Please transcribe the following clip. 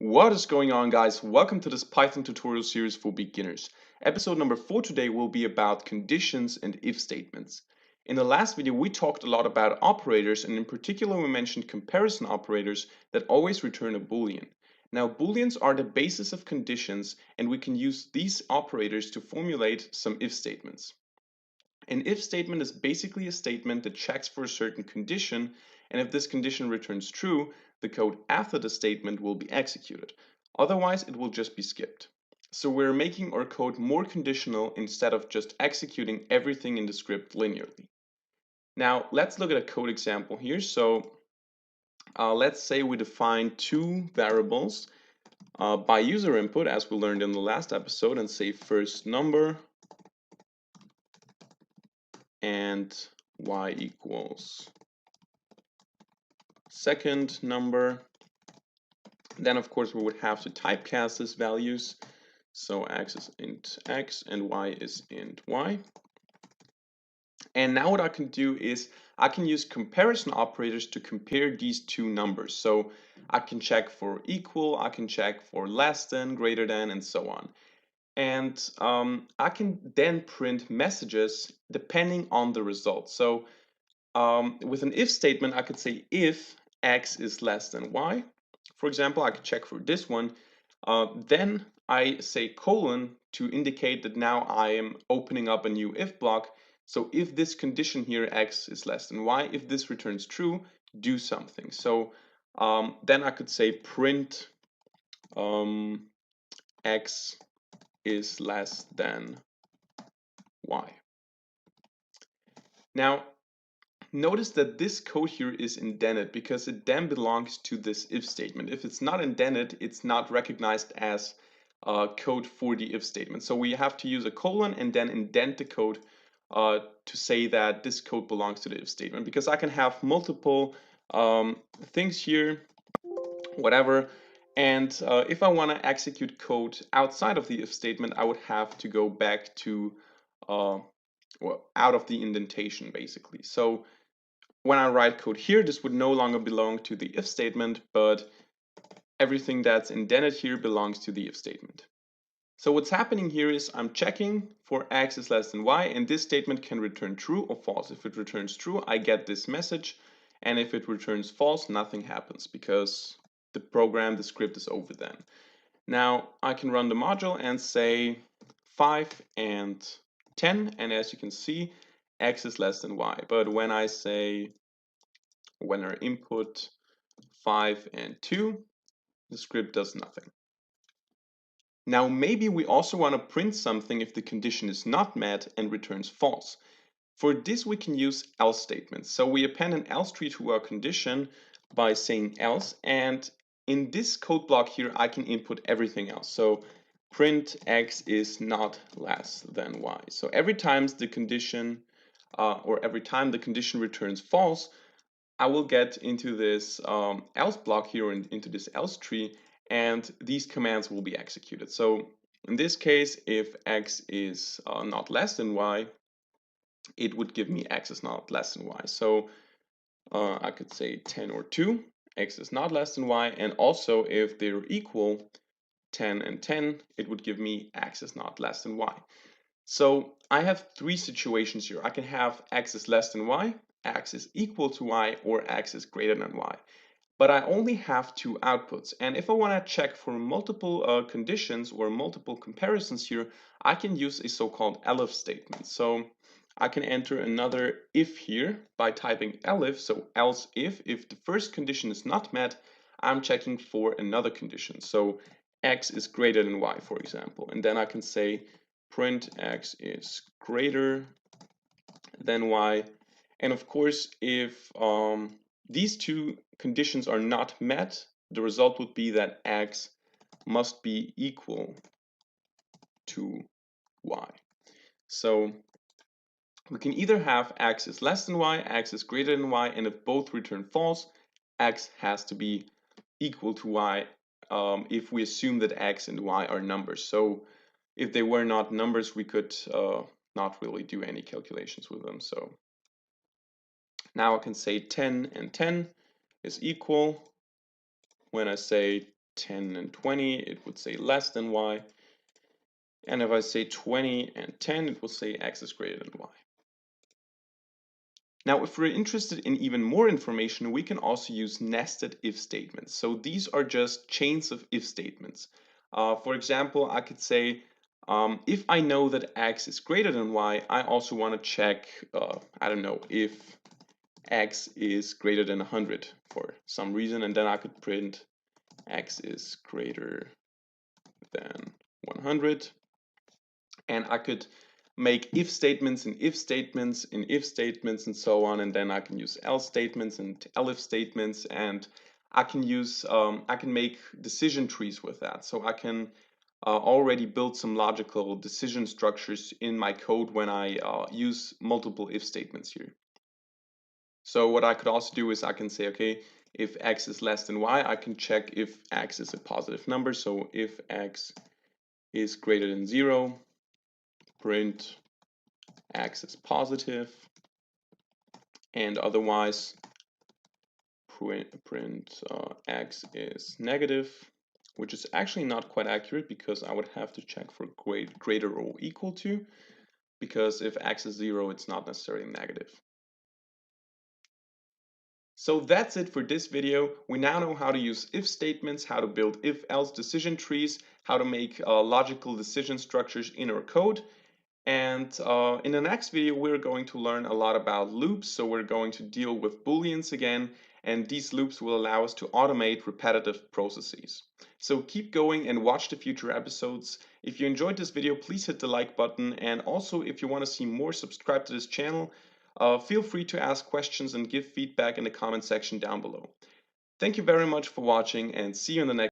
What is going on, guys? Welcome to this Python tutorial series for beginners. Episode number 4 today will be about conditions and if statements. In the last video, we talked a lot about operators, and in particular, we mentioned comparison operators that always return a Boolean. Now, Booleans are the basis of conditions, and we can use these operators to formulate some if statements. An if statement is basically a statement that checks for a certain condition, and if this condition returns true, the code after the statement will be executed. Otherwise, it will just be skipped. So we're making our code more conditional instead of just executing everything in the script linearly. Now, let's look at a code example here. So let's say we define two variables by user input, as we learned in the last episode, and say first number and y equals second number. Then of course we would have to typecast these values. So x is int x and y is int y. And now what I can do is I can use comparison operators to compare these two numbers. So I can check for equal, I can check for less than, greater than, and so on. And I can then print messages depending on the result. So with an if statement, I could say if x is less than y. For example, I could check for this one. Then I say colon to indicate that now I am opening up a new if block. So if this condition here, x is less than y, if this returns true, do something. So then I could say print x is less than y. Now, notice that this code here is indented because it then belongs to this if statement. If it's not indented, it's not recognized as code for the if statement. So we have to use a colon and then indent the code to say that this code belongs to the if statement, because I can have multiple things here, whatever. And if I want to execute code outside of the if statement, I would have to go back to well, out of the indentation, basically. So when I write code here, this would no longer belong to the if statement, but everything that's indented here belongs to the if statement. So what's happening here is I'm checking for x is less than y, and this statement can return true or false. If it returns true, I get this message, and if it returns false, nothing happens because the program, the script is over then. Now I can run the module and say 5 and 10, and as you can see, x is less than y. But when I input 5 and 2, the script does nothing. Now maybe we also want to print something if the condition is not met and returns false. For this we can use else statements. So we append an else tree to our condition by saying else, and in this code block here I can input everything else. So print x is not less than y. So every time the condition returns false, I will get into this else block here and into this else tree, and these commands will be executed. So in this case, if x is not less than y, it would give me x is not less than y. So I could say 10 or 2, x is not less than y, and also if they're equal, 10 and 10, it would give me x is not less than y. So I have three situations here. I can have x is less than y, x is equal to y, or x is greater than y. But I only have two outputs. And if I want to check for multiple conditions or multiple comparisons here, I can use a so-called elif statement. So I can enter another if here by typing elif, so else if the first condition is not met, I'm checking for another condition. So x is greater than y, for example. And then I can say print x is greater than y. And of course, if these two conditions are not met, the result would be that x must be equal to y. So we can either have x is less than y, x is greater than y, and if both return false, x has to be equal to y if we assume that x and y are numbers. So if they were not numbers, we could not really do any calculations with them. So now I can say 10 and 10 is equal. When I say 10 and 20, it would say less than y. And if I say 20 and 10, it will say x is greater than y. Now, if we're interested in even more information, we can also use nested if statements. So these are just chains of if statements. For example, I could say, if I know that x is greater than y, I also want to check, I don't know, if x is greater than 100 for some reason, and then I could print x is greater than 100. And I could make if statements and if statements and if statements and so on, and then I can use else statements and elif statements, and I can use I can make decision trees with that. So I can already build some logical decision structures in my code when I use multiple if statements here. So what I could also do is I can say, okay, if x is less than y, I can check if x is a positive number. So if x is greater than 0, print x is positive, and otherwise print x is negative, which is actually not quite accurate because I would have to check for greater or equal to, because if x is 0, it's not necessarily negative. So that's it for this video. We now know how to use if statements, how to build if-else decision trees, how to make logical decision structures in our code. And in the next video, we're going to learn a lot about loops. So we're going to deal with Booleans again, and these loops will allow us to automate repetitive processes. So keep going and watch the future episodes. If you enjoyed this video, please hit the like button. And also, if you want to see more, subscribe to this channel. Feel free to ask questions and give feedback in the comment section down below. Thank you very much for watching, and see you in the next